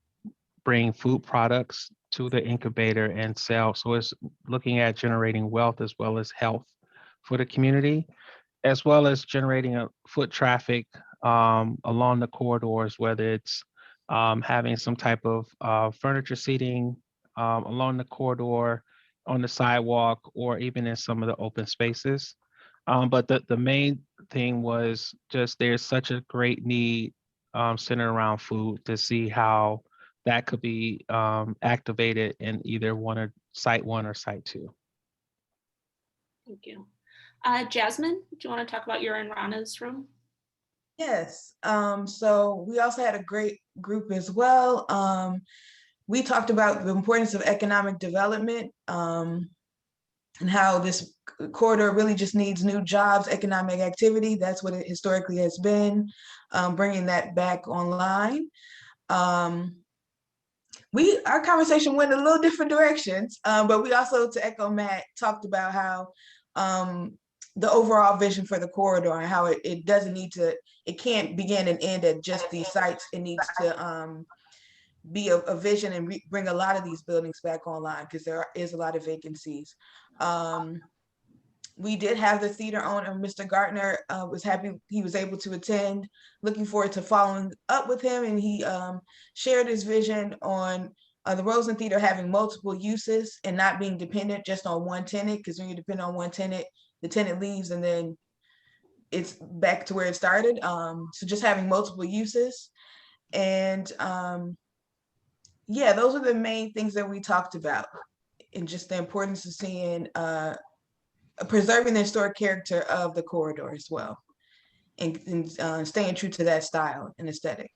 bring food products to the incubator and sell. So it's looking at generating wealth as well as health for the community, as well as generating a foot traffic along the corridors, whether it's having some type of furniture seating along the corridor, on the sidewalk, or even in some of the open spaces. But the main thing was just there's such a great need centered around food, to see how that could be activated in either site one or site two. Thank you. Jasmine, do you want to talk about your and Rana's room? Yes, so we also had a great group as well. We talked about the importance of economic development and how this corridor really just needs new jobs, economic activity. That's what it historically has been, bringing that back online. Our conversation went in a little different directions, but we also, to echo Matt, talked about how the overall vision for the corridor and how it doesn't need to, it can't begin and end at just these sites. It needs to be a vision and bring a lot of these buildings back online, because there is a lot of vacancies. We did have the theater owner, Mr. Gartner, was happy he was able to attend. Looking forward to following up with him, and he shared his vision on the Rosen Theater having multiple uses and not being dependent just on one tenant, because when you depend on one tenant, the tenant leaves and then it's back to where it started. So just having multiple uses. And yeah, those are the main things that we talked about, and just the importance of seeing preserving the historic character of the corridor as well, and staying true to that style and aesthetic.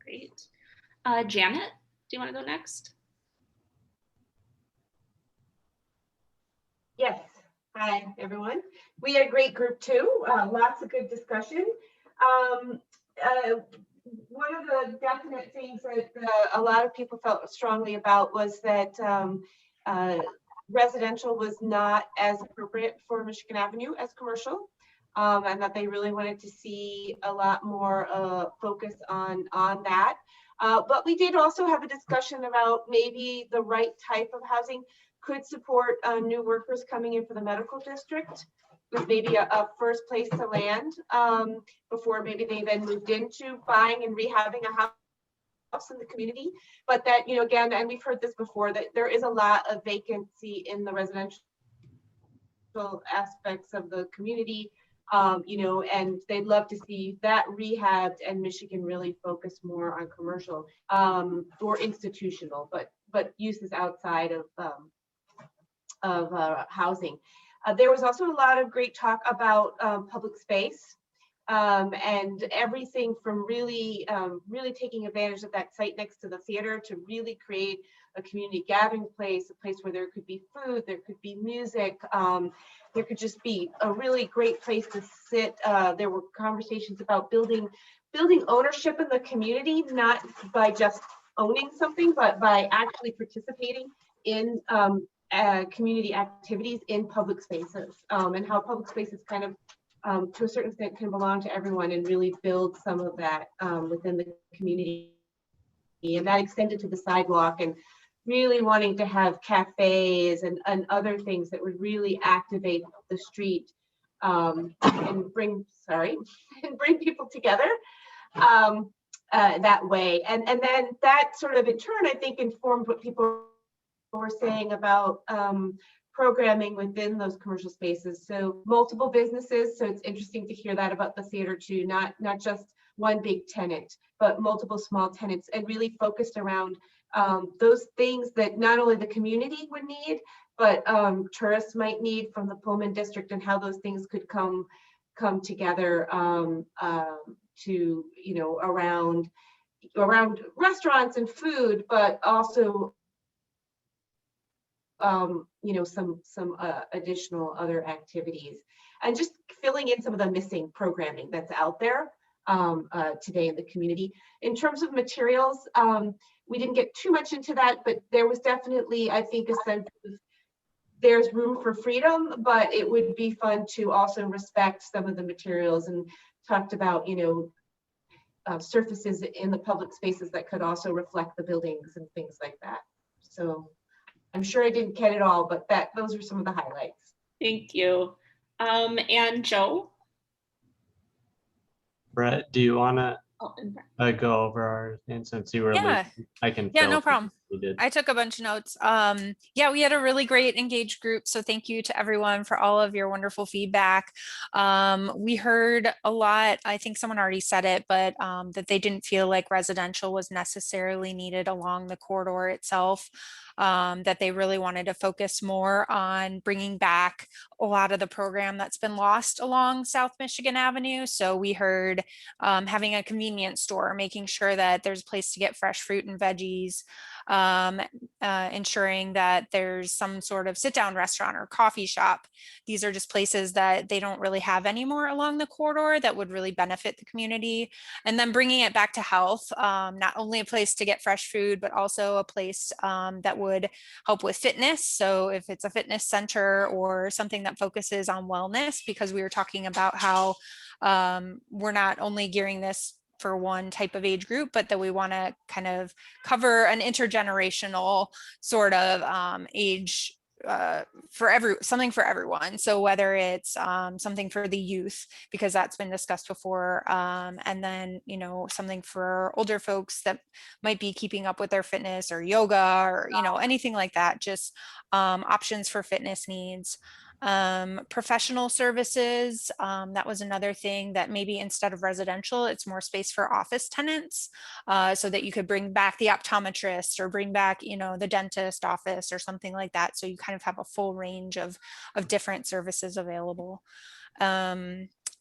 Great. Great. Janet, do you want to go next? Yes. Hi, everyone. We had a great group too. Lots of good discussion. One of the definite things that a lot of people felt strongly about was that residential was not as appropriate for Michigan Avenue as commercial, and that they really wanted to see a lot more focus on that. But we did also have a discussion about maybe the right type of housing could support new workers coming in for the medical district with maybe a first place to land before maybe they then moved into buying and rehabbing a house in the community. But that, you know, again, and we've heard this before, that there is a lot of vacancy in the residential aspects of the community, you know, and they'd love to see that rehabbed and Michigan really focus more on commercial or institutional, but uses outside of housing. There was also a lot of great talk about public space and everything from really taking advantage of that site next to the theater to really create a community gathering place, a place where there could be food, there could be music, there could just be a really great place to sit. There were conversations about building ownership in the community, not by just owning something, but by actually participating in community activities in public spaces, and how public spaces kind of to a certain extent can belong to everyone and really build some of that within the community. And that extended to the sidewalk and really wanting to have cafes and other things that would really activate the street and bring people together that way. And then that sort of in turn, I think, informed what people were saying about programming within those commercial spaces. So multiple businesses. So it's interesting to hear that about the theater too, not just one big tenant, but multiple small tenants, and really focused around those things that not only the community would need, but tourists might need from the Pullman district, and how those things could come together to, you know, around restaurants and food, but also you know, some additional other activities, and just filling in some of the missing programming that's out there today in the community. In terms of materials, we didn't get too much into that, but there was definitely, I think, a sense of there's room for freedom, but it would be fun to also respect some of the materials, and talked about, you know, surfaces in the public spaces that could also reflect the buildings and things like that. So I'm sure I didn't get it all, but those are some of the highlights. Thank you. And Joe? Brett, do you want to go over our thing since you were Yeah. I can Yeah, fill no if problem. you did. I took a bunch of notes. Yeah, we had a really great engaged group. So thank you to everyone for all of your wonderful feedback. We heard a lot, I think someone already said it, but that they didn't feel like residential was necessarily needed along the corridor itself. That they really wanted to focus more on bringing back a lot of the program that's been lost along South Michigan Avenue. So we heard having a convenience store, making sure that there's a place to get fresh fruit and veggies, ensuring that there's some sort of sit-down restaurant or coffee shop. These are just places that they don't really have anymore along the corridor that would really benefit the community. And then bringing it back to health, not only a place to get fresh food, but also a place that would help with fitness. So if it's a fitness center or something that focuses on wellness, because we were talking about how we're not only gearing this for one type of age group, but that we want to kind of cover an intergenerational sort of age something for everyone. So whether it's something for the youth, because that's been discussed before, and then, you know, something for older folks that might be keeping up with their fitness or yoga or, you know, anything like that, just options for fitness needs. Professional services, that was another thing, that maybe instead of residential, it's more space for office tenants, so that you could bring back the optometrist or bring back, you know, the dentist office or something like that. So you kind of have a full range of different services available.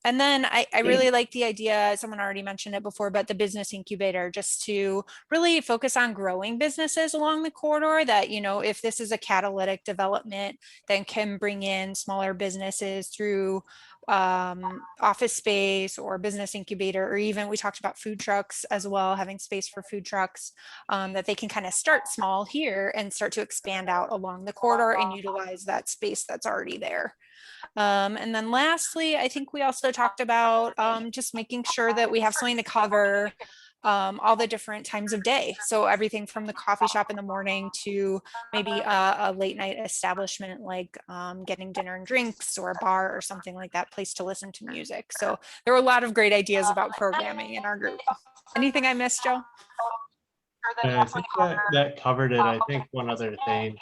And then I really like the idea, someone already mentioned it before, but the business incubator, just to really focus on growing businesses along the corridor that, you know, if this is a catalytic development, then can bring in smaller businesses through office space or business incubator, or even we talked about food trucks as well, having space for food trucks, that they can kind of start small here and start to expand out along the corridor and utilize that space that's already there. And then lastly, I think we also talked about just making sure that we have something to cover all the different times of day. So everything from the coffee shop in the morning to maybe a late night establishment like getting dinner and drinks, or a bar or something like that, place to listen to music. So there were a lot of great ideas about programming in our group. Anything I missed, Joe? I think that covered it. I think one other thing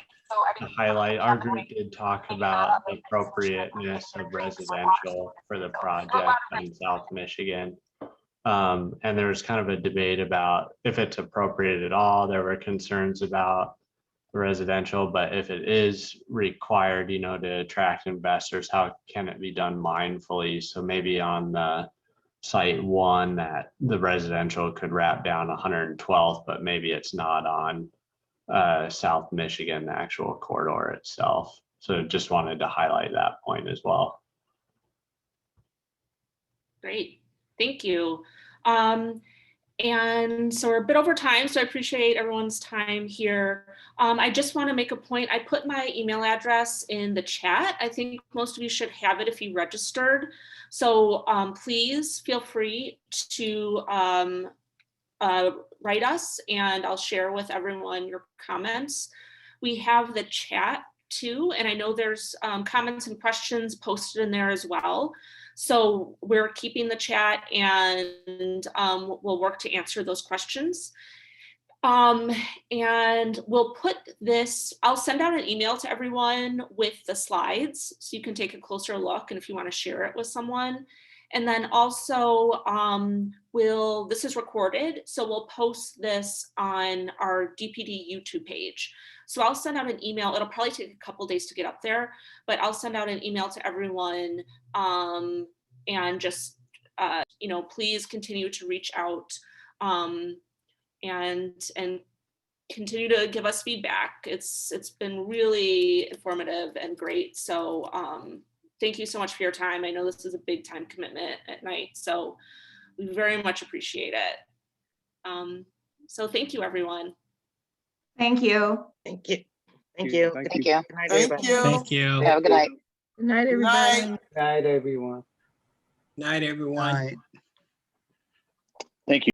to highlight, our group did talk about the appropriateness of residential for the project in South Michigan. And there's kind of a debate about if it's appropriate at all. There were concerns about residential, but if it is required, you know, to attract investors, how can it be done mindfully? So maybe on the site one that the residential could wrap down 112th, but maybe it's not on South Michigan, the actual corridor itself. So just wanted to highlight that point as well. Great, thank you. And so we're a bit over time, so I appreciate everyone's time here. I just want to make a point. I put my email address in the chat. I think most of you should have it if you registered. So please feel free to write us, and I'll share with everyone your comments. We have the chat too, and I know there's comments and questions posted in there as well. So we're keeping the chat, and we'll work to answer those questions. And we'll put this, I'll send out an email to everyone with the slides so you can take a closer look, and if you want to share it with someone. And then also this is recorded, so we'll post this on our DPD YouTube page. So I'll send out an email. It'll probably take a couple days to get up there, but I'll send out an email to everyone, and just you know, please continue to reach out and continue to give us feedback. It's been really informative and great. So thank you so much for your time. I know this is a big time commitment at night, so we very much appreciate it. So thank you, everyone. Thank you. Thank you. Thank you. Thank you. Good night, everybody. Thank you. Have a good night. Good night, everybody. Good night, everyone. Night, everyone. Night. Thank you.